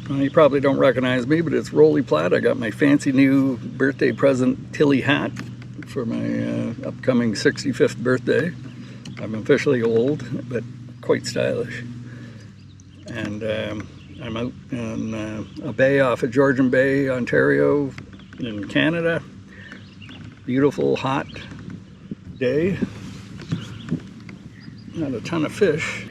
Well, you probably don't recognize me, but it's Roly Platt. I got my fancy new birthday present Tilly hat for my upcoming 65th birthday. I'm officially old, but quite stylish. And I'm out in a bay off of Georgian Bay, Ontario, in Canada. Beautiful, hot day. Not a ton of fish.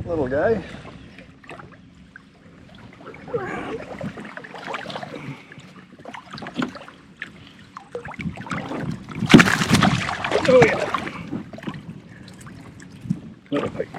Little guy. Oh yeah. Little pike.